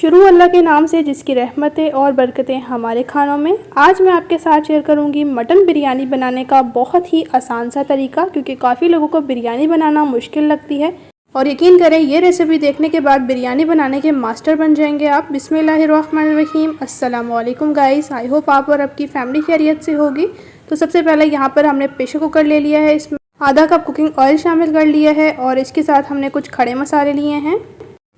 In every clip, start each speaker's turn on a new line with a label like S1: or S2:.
S1: शुरू अल्लाह के नाम से जिसकी रहमतें और बरकतें हमारे खानों में। आज मैं आपके साथ शेयर करूंगी मटन बिरयानी बनाने का बहुत ही आसान सा तरीका, क्योंकि काफ़ी लोगों को बिरयानी बनाना मुश्किल लगती है और यकीन करें ये रेसिपी देखने के बाद बिरयानी बनाने के मास्टर बन जाएंगे आप। बिस्मिल्लाहिर्रहमानिर्रहीम। अस्सलाम वालेकुम गाइस, आई होप आप और आपकी फैमिली खैरियत से होगी। तो सबसे पहले यहाँ पर हमने प्रेशर कुकर ले लिया है, इसमें आधा कप कुकिंग ऑयल शामिल कर लिया है और इसके साथ हमने कुछ खड़े मसाले लिए हैं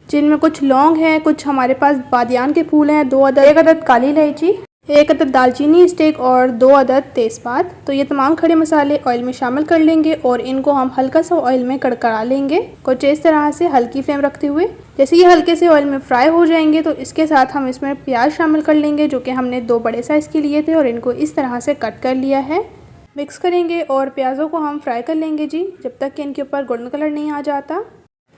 S1: जिनमें कुछ लौंग है, कुछ हमारे पास बादियान के फूल हैं, 2 अदद, 1 अदद काली इलायची, 1 अदद दालचीनी स्टिक और 2 अदद तेज़पात। तो ये तमाम खड़े मसाले ऑयल में शामिल कर लेंगे और इनको हम हल्का सा ऑयल में कड़कड़ा लेंगे, कुछ इस तरह से हल्की फ्लेम रखते हुए। जैसे ये हल्के से ऑयल में फ्राई हो जाएंगे तो इसके साथ हम इसमें प्याज शामिल कर लेंगे, जो कि हमने 2 बड़े साइज़ के लिए थे और इनको इस तरह से कट कर लिया है। मिक्स करेंगे और प्याज़ों को हम फ्राई कर लेंगे जी, जब तक कि इनके ऊपर गोल्डन कलर नहीं आ जाता।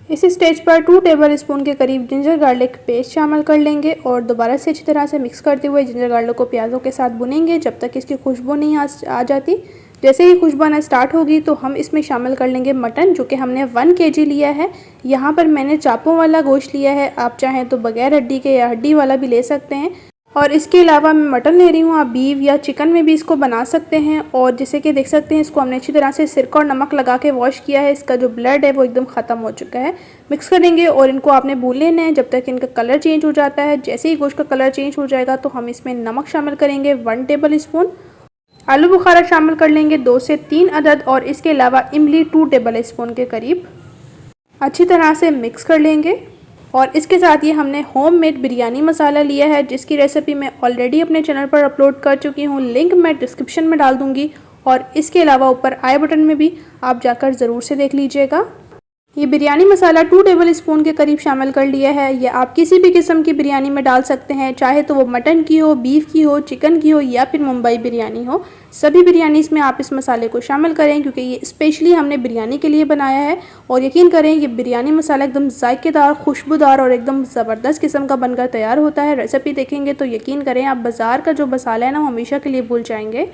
S1: इस स्टेज पर 2 टेबल स्पून के करीब जिंजर गार्लिक पेस्ट शामिल कर लेंगे और दोबारा से अच्छी तरह से मिक्स करते हुए जिंजर गार्लिक को प्याज़ों के साथ भुनेंगे जब तक इसकी खुशबू नहीं आ जाती। जैसे ही खुशबू आना स्टार्ट होगी तो हम इसमें शामिल कर लेंगे मटन, जो कि हमने 1 kg लिया है। यहाँ पर मैंने चापों वाला गोश्त लिया है, आप चाहें तो बगैर हड्डी के या हड्डी वाला भी ले सकते हैं। और इसके अलावा मैं मटन ले रही हूँ, आप बीफ या चिकन में भी इसको बना सकते हैं। और जैसे कि देख सकते हैं इसको हमने अच्छी तरह से सिरका और नमक लगा के वॉश किया है, इसका जो ब्लड है वो एकदम ख़त्म हो चुका है। मिक्स करेंगे और इनको आपने भून लेना है जब तक इनका कलर चेंज हो जाता है। जैसे ही गोश्त का कलर चेंज हो जाएगा तो हम इसमें नमक शामिल करेंगे 1 टेबल स्पून, आलू बुखारा शामिल कर लेंगे 2 से 3 अदद और इसके अलावा इमली 2 टेबल स्पून के करीब। अच्छी तरह से मिक्स कर लेंगे और इसके साथ ये हमने होममेड बिरयानी मसाला लिया है, जिसकी रेसिपी मैं ऑलरेडी अपने चैनल पर अपलोड कर चुकी हूँ, लिंक मैं डिस्क्रिप्शन में डाल दूँगी और इसके अलावा ऊपर आई बटन में भी आप जाकर ज़रूर से देख लीजिएगा। ये बिरयानी मसाला 2 टेबल स्पून के करीब शामिल कर लिया है। ये आप किसी भी किस्म की बिरयानी में डाल सकते हैं, चाहे तो वो मटन की हो, बीफ की हो, चिकन की हो या फिर मुंबई बिरयानी हो। सभी बिरयानीज़ में आप इस मसाले को शामिल करें, क्योंकि ये स्पेशली हमने बिरयानी के लिए बनाया है। और यकीन करें ये बिरयानी मसाला एकदम जायकेदार, खुशबूदार और एकदम ज़बरदस्त किस्म का बनकर तैयार होता है। रेसिपी देखेंगे तो यकीन करें आप बाज़ार का जो मसाला है ना वो हमेशा के लिए भूल जाएंगे।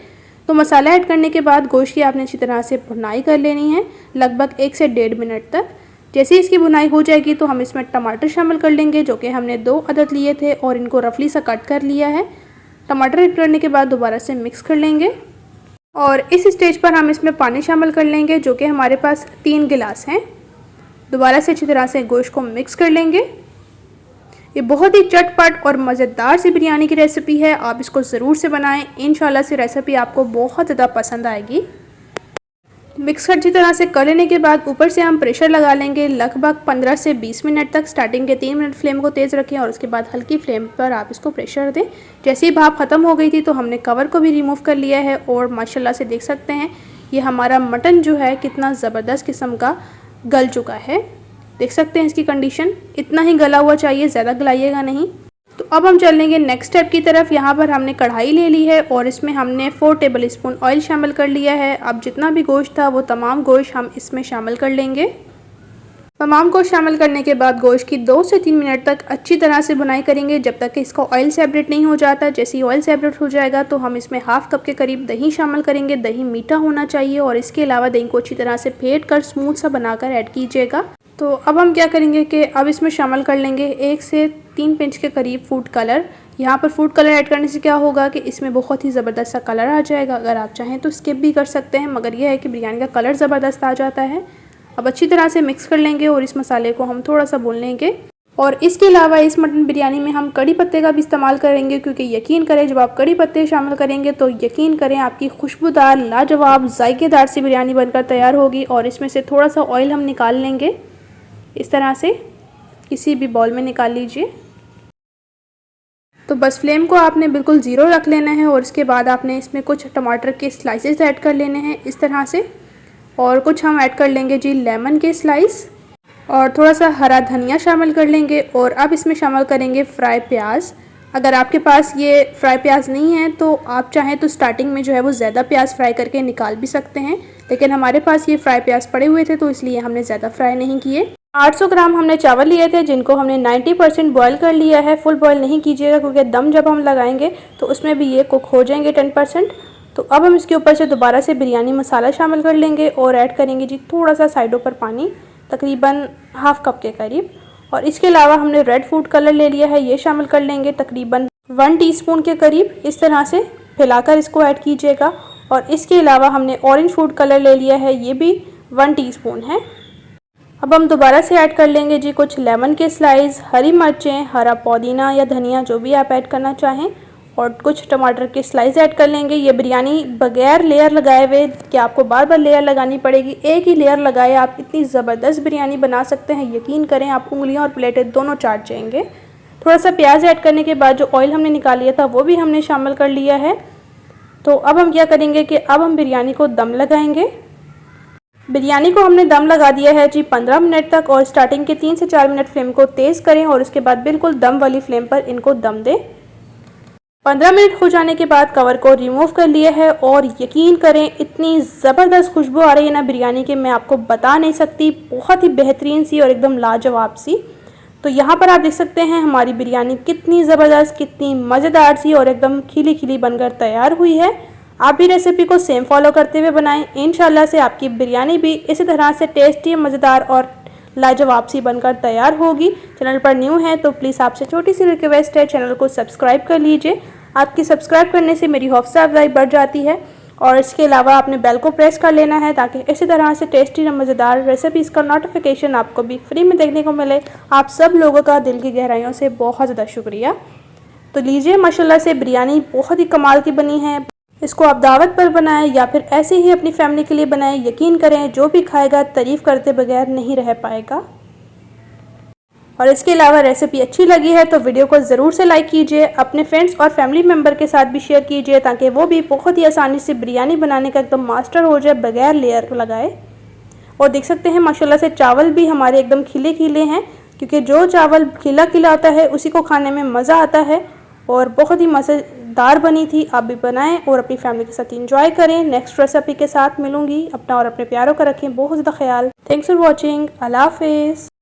S1: तो मसाला ऐड करने के बाद गोश्त की आपने अच्छी तरह से भुनाई कर लेनी है, लगभग 1 से 1.5 मिनट तक। जैसे इसकी भुनाई हो जाएगी तो हम इसमें टमाटर शामिल कर लेंगे, जो कि हमने 2 अदद लिए थे और इनको रफली सा कट कर लिया है। टमाटर ऐड करने के बाद दोबारा से मिक्स कर लेंगे और इस स्टेज पर हम इसमें पानी शामिल कर लेंगे, जो कि हमारे पास 3 गिलास हैं। दोबारा से अच्छी तरह से गोश्त को मिक्स कर लेंगे। ये बहुत ही चटपट और मज़ेदार सी बिरयानी की रेसिपी है, आप इसको ज़रूर से बनाएं, इंशाल्लाह से रेसिपी आपको बहुत ज़्यादा पसंद आएगी। मिक्स अच्छी तरह से कर लेने के बाद ऊपर से हम प्रेशर लगा लेंगे लगभग 15 से 20 मिनट तक। स्टार्टिंग के 3 मिनट फ्लेम को तेज़ रखें और उसके बाद हल्की फ्लेम पर आप इसको प्रेशर दें। जैसे ही भाप ख़त्म हो गई थी तो हमने कवर को भी रिमूव कर लिया है और माशाल्लाह से देख सकते हैं ये हमारा मटन जो है कितना ज़बरदस्त किस्म का गल चुका है। देख सकते हैं इसकी कंडीशन, इतना ही गला हुआ चाहिए, ज़्यादा गलाइएगा नहीं। तो अब हम चलेंगे नेक्स्ट स्टेप की तरफ। यहाँ पर हमने कढ़ाई ले ली है और इसमें हमने 4 टेबल स्पून ऑयल शामिल कर लिया है। अब जितना भी गोश्त था वो तमाम गोश्त हम इसमें शामिल कर लेंगे। तमाम गोश्त शामिल करने के बाद गोश्त की 2 से 3 मिनट तक अच्छी तरह से भुनाई करेंगे जब तक कि इसका ऑयल सेपरेट नहीं हो जाता। जैसे ही ऑयल सेपरेट हो जाएगा तो हम इसमें हाफ़ कप के करीब दही शामिल करेंगे। दही मीठा होना चाहिए और इसके अलावा दही को अच्छी तरह से फेंट कर स्मूथ सा बनाकर ऐड कीजिएगा। तो अब हम क्या करेंगे कि अब इसमें शामिल कर लेंगे 1 से 3 पिंच के करीब फूड कलर। यहाँ पर फूड कलर ऐड करने से क्या होगा कि इसमें बहुत ही ज़बरदस्त सा कलर आ जाएगा। अगर आप चाहें तो स्किप भी कर सकते हैं, मगर यह है कि बिरयानी का कलर ज़बरदस्त आ जाता है। अब अच्छी तरह से मिक्स कर लेंगे और इस मसाले को हम थोड़ा सा भून लेंगे। और इसके अलावा इस मटन बिरयानी में हम कड़ी पत्ते का भी इस्तेमाल करेंगे, क्योंकि यकीन करें जब आप कड़ी पत्ते शामिल करेंगे तो यकीन करें आपकी खुशबूदार, लाजवाब, जायकेदार सी बिरयानी बनकर तैयार होगी। और इसमें से थोड़ा सा ऑयल हम निकाल लेंगे, इस तरह से किसी भी बॉल में निकाल लीजिए। तो बस फ्लेम को आपने बिल्कुल ज़ीरो रख लेना है और इसके बाद आपने इसमें कुछ टमाटर के स्लाइसेस ऐड कर लेने हैं इस तरह से, और कुछ हम ऐड कर लेंगे जी लेमन के स्लाइस और थोड़ा सा हरा धनिया शामिल कर लेंगे। और अब इसमें शामिल करेंगे फ्राई प्याज। अगर आपके पास ये फ्राई प्याज नहीं है तो आप चाहें तो स्टार्टिंग में जो है वो ज़्यादा प्याज फ्राई करके निकाल भी सकते हैं, लेकिन हमारे पास ये फ्राई प्याज पड़े हुए थे तो इसलिए हमने ज़्यादा फ्राई नहीं किए। 800 ग्राम हमने चावल लिए थे जिनको हमने 90% बॉयल कर लिया है। फुल बॉयल नहीं कीजिएगा क्योंकि दम जब हम लगाएंगे तो उसमें भी ये कुक हो जाएंगे 10%। तो अब हम इसके ऊपर से दोबारा से बिरयानी मसाला शामिल कर लेंगे और ऐड करेंगे जी थोड़ा सा साइडों पर पानी, तकरीबन हाफ़ कप के करीब। और इसके अलावा हमने रेड फूड कलर ले लिया है, ये शामिल कर लेंगे तकरीबन 1 टीस्पून के करीब। इस तरह से फैलाकर इसको ऐड कीजिएगा। और इसके अलावा हमने ऑरेंज फूड कलर ले लिया है, ये भी 1 टीस्पून है। अब हम दोबारा से ऐड कर लेंगे जी कुछ लेमन के स्लाइस, हरी मिर्चें, हरा पुदीना या धनिया जो भी आप ऐड करना चाहें, और कुछ टमाटर के स्लाइस ऐड कर लेंगे। ये बिरयानी बगैर लेयर लगाए हुए कि आपको बार बार लेयर लगानी पड़ेगी, एक ही लेयर लगाए आप इतनी ज़बरदस्त बिरयानी बना सकते हैं। यकीन करें, आप उंगलियां और प्लेटें दोनों चाट जाएंगे। थोड़ा सा प्याज ऐड करने के बाद जो ऑयल हमने निकाल लिया था वो भी हमने शामिल कर लिया है। तो अब हम क्या करेंगे कि अब हम बिरयानी को दम लगाएंगे। बिरयानी को हमने दम लगा दिया है जी 15 मिनट तक, और स्टार्टिंग के 3 से 4 मिनट फ्लेम को तेज़ करें और उसके बाद बिल्कुल दम वाली फ्लेम पर इनको दम दें। 15 मिनट हो जाने के बाद कवर को रिमूव कर लिया है, और यकीन करें इतनी ज़बरदस्त खुशबू आ रही है ना बिरयानी की, मैं आपको बता नहीं सकती। बहुत ही बेहतरीन सी और एकदम लाजवाब सी। तो यहाँ पर आप देख सकते हैं हमारी बिरयानी कितनी ज़बरदस्त, कितनी मज़ेदार सी और एकदम खिली खिली बनकर तैयार हुई है। आप भी रेसिपी को सेम फॉलो करते हुए बनाएं। इंशाल्लाह से आपकी बिरयानी भी इसी तरह से टेस्टी, मज़ेदार और लाजवाब सी बनकर तैयार होगी। चैनल पर न्यू है तो प्लीज़ आपसे छोटी सी रिक्वेस्ट है, चैनल को सब्सक्राइब कर लीजिए। आपकी सब्सक्राइब करने से मेरी हौसला अफजाई बढ़ जाती है। और इसके अलावा आपने बेल को प्रेस कर लेना है ताकि इसी तरह से टेस्टी और मज़ेदार रेसिपीज़ का नोटिफिकेशन आपको भी फ्री में देखने को मिले। आप सब लोगों का दिल की गहराइयों से बहुत ज़्यादा शुक्रिया। तो लीजिए, माशाल्लाह से बिरयानी बहुत ही कमाल की बनी है। इसको आप दावत पर बनाएं या फिर ऐसे ही अपनी फैमिली के लिए बनाएं। यकीन करें जो भी खाएगा तारीफ़ करते बगैर नहीं रह पाएगा। और इसके अलावा रेसिपी अच्छी लगी है तो वीडियो को ज़रूर से लाइक कीजिए, अपने फ्रेंड्स और फैमिली मेम्बर के साथ भी शेयर कीजिए ताकि वो भी बहुत ही आसानी से बिरयानी बनाने का एकदम मास्टर हो जाए बगैर लेयर लगाए। और देख सकते हैं माशाल्लाह से चावल भी हमारे एकदम खिले खिले हैं, क्योंकि जो चावल खिला खिला होता है उसी को खाने में मज़ा आता है। और बहुत ही मज़ेदार बनी थी। आप भी बनाएं और अपनी फैमिली के साथ एंजॉय करें। नेक्स्ट रेसिपी के साथ मिलूंगी। अपना और अपने प्यारों का रखें बहुत ज़्यादा ख्याल। Thanks for watching. अल्लाह हाफिज़।